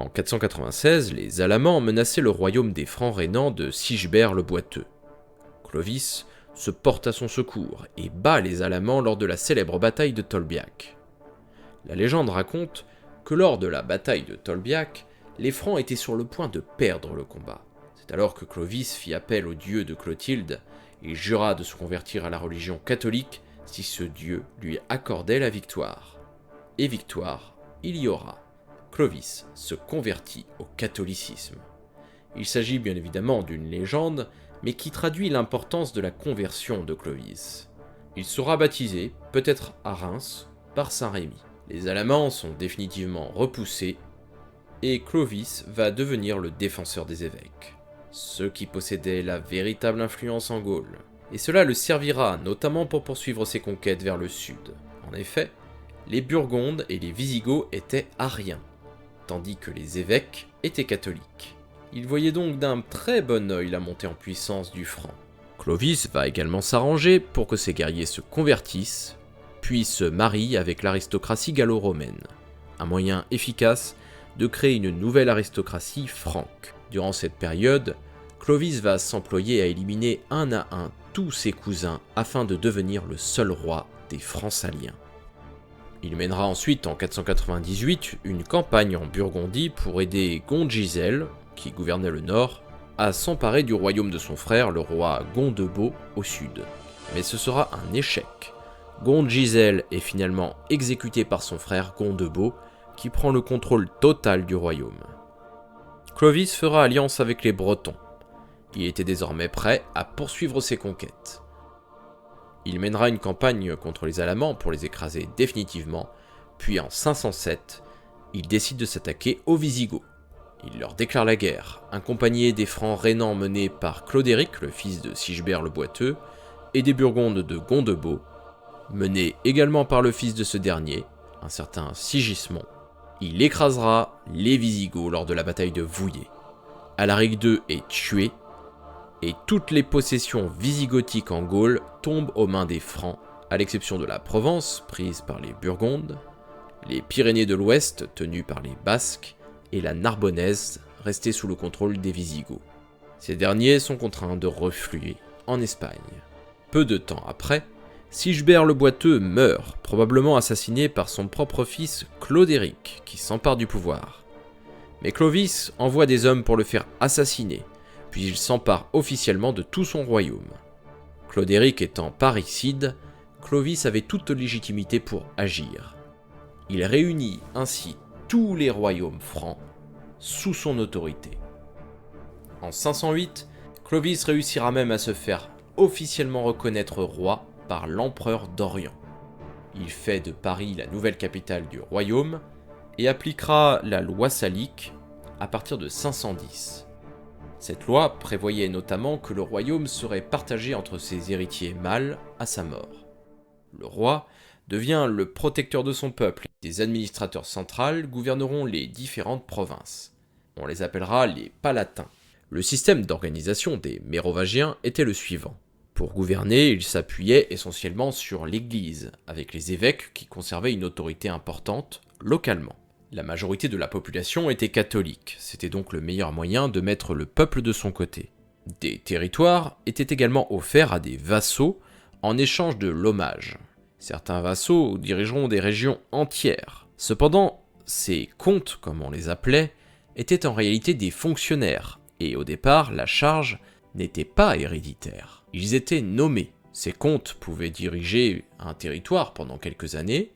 En 496, les Alamans menaçaient le royaume des Francs rhénans de Sigebert le Boiteux. Clovis se porte à son secours et bat les Alamans lors de la célèbre bataille de Tolbiac. La légende raconte que lors de la bataille de Tolbiac, les Francs étaient sur le point de perdre le combat. C'est alors que Clovis fit appel au dieu de Clotilde et jura de se convertir à la religion catholique si ce dieu lui accordait la victoire. Et victoire, il y aura. Clovis se convertit au catholicisme. Il s'agit bien évidemment d'une légende, mais qui traduit l'importance de la conversion de Clovis. Il sera baptisé, peut-être à Reims, par Saint Rémy. Les Alamans sont définitivement repoussés, et Clovis va devenir le défenseur des évêques, ceux qui possédaient la véritable influence en Gaule. Et cela le servira notamment pour poursuivre ses conquêtes vers le sud. En effet, les Burgondes et les Visigoths étaient ariens, tandis que les évêques étaient catholiques. Il voyait donc d'un très bon œil la montée en puissance du franc. Clovis va également s'arranger pour que ses guerriers se convertissent, puis se marient avec l'aristocratie gallo-romaine, un moyen efficace de créer une nouvelle aristocratie franque. Durant cette période, Clovis va s'employer à éliminer un à un tous ses cousins afin de devenir le seul roi des Francs saliens. Il mènera ensuite en 498 une campagne en Burgondie pour aider Gondgisel, qui gouvernait le nord, à s'emparer du royaume de son frère, le roi Gondebaud, au sud. Mais ce sera un échec. Gondgisel est finalement exécuté par son frère Gondebaud, qui prend le contrôle total du royaume. Clovis fera alliance avec les Bretons. Il était désormais prêt à poursuivre ses conquêtes. Il mènera une campagne contre les Alamans pour les écraser définitivement, puis en 507, il décide de s'attaquer aux Visigoths. Il leur déclare la guerre, accompagné des Francs rhénans menés par Clodéric, le fils de Sigebert le Boiteux, et des Burgondes de Gondebaud, menés également par le fils de ce dernier, un certain Sigismond. Il écrasera les Visigoths lors de la bataille de Vouillé. Alaric II est tué, et toutes les possessions visigothiques en Gaule tombent aux mains des Francs, à l'exception de la Provence, prise par les Burgondes, les Pyrénées de l'Ouest, tenues par les Basques, et la Narbonnaise, restée sous le contrôle des Visigoths. Ces derniers sont contraints de refluer en Espagne. Peu de temps après, Sigebert le Boiteux meurt, probablement assassiné par son propre fils Clodéric, qui s'empare du pouvoir. Mais Clovis envoie des hommes pour le faire assassiner, puis il s'empare officiellement de tout son royaume. Clodéric étant parricide, Clovis avait toute légitimité pour agir. Il réunit ainsi tous les royaumes francs sous son autorité. En 508, Clovis réussira même à se faire officiellement reconnaître roi par l'empereur d'Orient. Il fait de Paris la nouvelle capitale du royaume et appliquera la loi salique à partir de 510. Cette loi prévoyait notamment que le royaume serait partagé entre ses héritiers mâles à sa mort. Le roi devient le protecteur de son peuple. Des administrateurs centrales gouverneront les différentes provinces. On les appellera les palatins. Le système d'organisation des Mérovingiens était le suivant. Pour gouverner, ils s'appuyaient essentiellement sur l'Église, avec les évêques qui conservaient une autorité importante localement. La majorité de la population était catholique, c'était donc le meilleur moyen de mettre le peuple de son côté. Des territoires étaient également offerts à des vassaux en échange de l'hommage. Certains vassaux dirigeront des régions entières. Cependant, ces comtes, comme on les appelait, étaient en réalité des fonctionnaires, et au départ, la charge n'était pas héréditaire. Ils étaient nommés. Ces comtes pouvaient diriger un territoire pendant quelques années,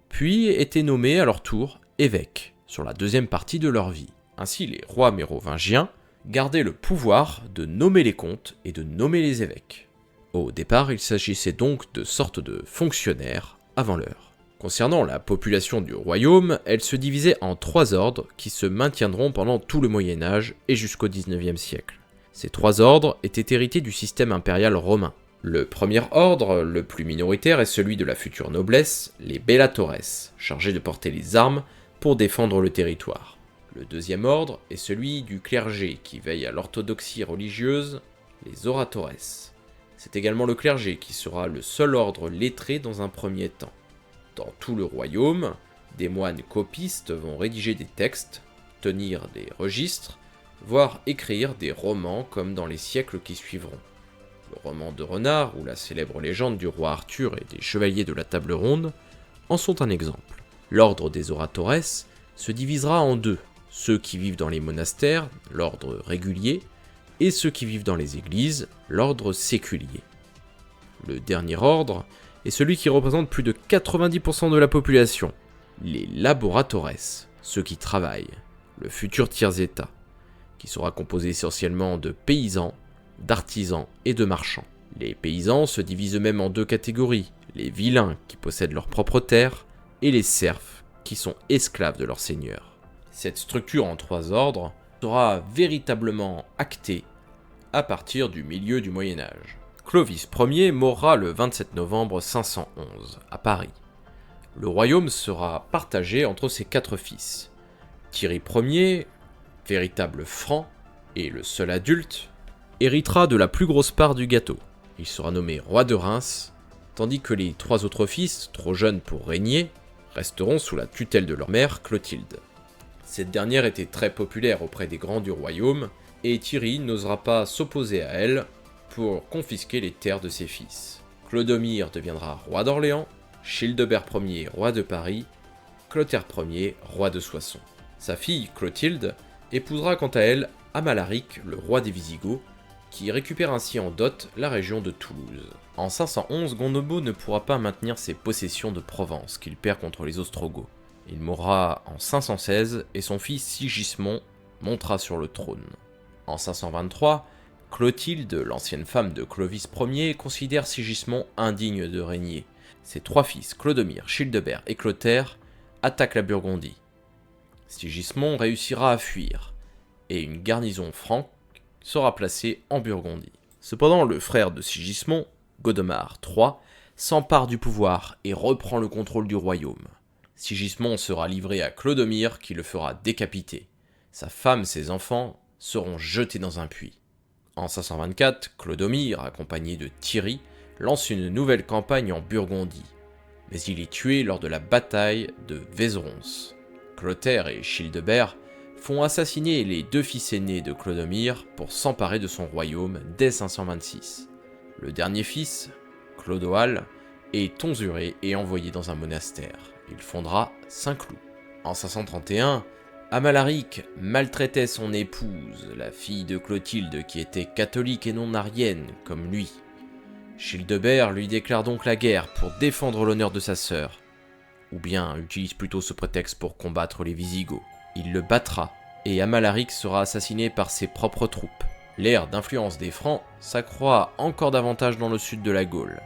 puis étaient nommés à leur tour évêques, sur la deuxième partie de leur vie. Ainsi, les rois mérovingiens gardaient le pouvoir de nommer les comtes et de nommer les évêques. Au départ, il s'agissait donc de sortes de fonctionnaires avant l'heure. Concernant la population du royaume, elle se divisait en 3 ordres qui se maintiendront pendant tout le Moyen-Âge et jusqu'au XIXe siècle. Ces 3 ordres étaient hérités du système impérial romain. Le premier ordre, le plus minoritaire, est celui de la future noblesse, les bellatores, chargés de porter les armes pour défendre le territoire. Le deuxième ordre est celui du clergé qui veille à l'orthodoxie religieuse, les oratores. C'est également le clergé qui sera le seul ordre lettré dans un premier temps. Dans tout le royaume, des moines copistes vont rédiger des textes, tenir des registres, voire écrire des romans comme dans les siècles qui suivront. Le roman de Renard ou la célèbre légende du roi Arthur et des chevaliers de la Table Ronde en sont un exemple. L'ordre des oratores se divisera en deux, ceux qui vivent dans les monastères, l'ordre régulier, et ceux qui vivent dans les églises, l'ordre séculier. Le dernier ordre est celui qui représente plus de 90% de la population, les laboratores, ceux qui travaillent, le futur tiers-état, qui sera composé essentiellement de paysans, d'artisans et de marchands. Les paysans se divisent eux-mêmes en deux catégories, les vilains qui possèdent leurs propres terres, et les serfs qui sont esclaves de leur seigneur. Cette structure en trois ordres sera véritablement actée à partir du milieu du Moyen-Âge. Clovis Ier mourra le 27 novembre 511 à Paris. Le royaume sera partagé entre ses quatre fils. Thierry Ier, véritable franc et le seul adulte, héritera de la plus grosse part du gâteau. Il sera nommé roi de Reims, tandis que les trois autres fils, trop jeunes pour régner, resteront sous la tutelle de leur mère Clotilde. Cette dernière était très populaire auprès des grands du royaume, et Thierry n'osera pas s'opposer à elle pour confisquer les terres de ses fils. Clodomir deviendra roi d'Orléans, Childebert Ier roi de Paris, Clotaire Ier roi de Soissons. Sa fille Clotilde épousera quant à elle Amalaric, le roi des Visigoths, qui récupère ainsi en dot la région de Toulouse. En 511, Gondebaud ne pourra pas maintenir ses possessions de Provence qu'il perd contre les Ostrogoths. Il mourra en 516 et son fils Sigismond montera sur le trône. En 523, Clotilde, l'ancienne femme de Clovis Ier, considère Sigismond indigne de régner. Ses trois fils, Clodomir, Childebert et Clotaire, attaquent la Burgondie. Sigismond réussira à fuir, et une garnison franque sera placée en Burgondie. Cependant, le frère de Sigismond, Godemar III, s'empare du pouvoir et reprend le contrôle du royaume. Sigismond sera livré à Clodomir qui le fera décapiter. Sa femme et ses enfants seront jetés dans un puits. En 524, Clodomir, accompagné de Thierry, lance une nouvelle campagne en Burgondie, mais il est tué lors de la bataille de Vézerons. Clotaire et Childebert font assassiner les deux fils aînés de Clodomir pour s'emparer de son royaume dès 526. Le dernier fils, Clodoald, est tonsuré et envoyé dans un monastère. Il fondera Saint-Cloud. En 531, Amalaric maltraitait son épouse, la fille de Clotilde qui était catholique et non arienne comme lui. Childebert lui déclare donc la guerre pour défendre l'honneur de sa sœur, ou bien utilise plutôt ce prétexte pour combattre les Visigoths. Il le battra, et Amalaric sera assassiné par ses propres troupes. L'ère d'influence des Francs s'accroît encore davantage dans le sud de la Gaule.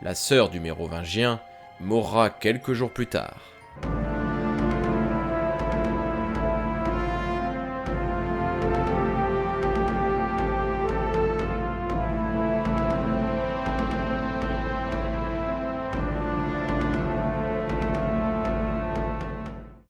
La sœur du mérovingien mourra quelques jours plus tard.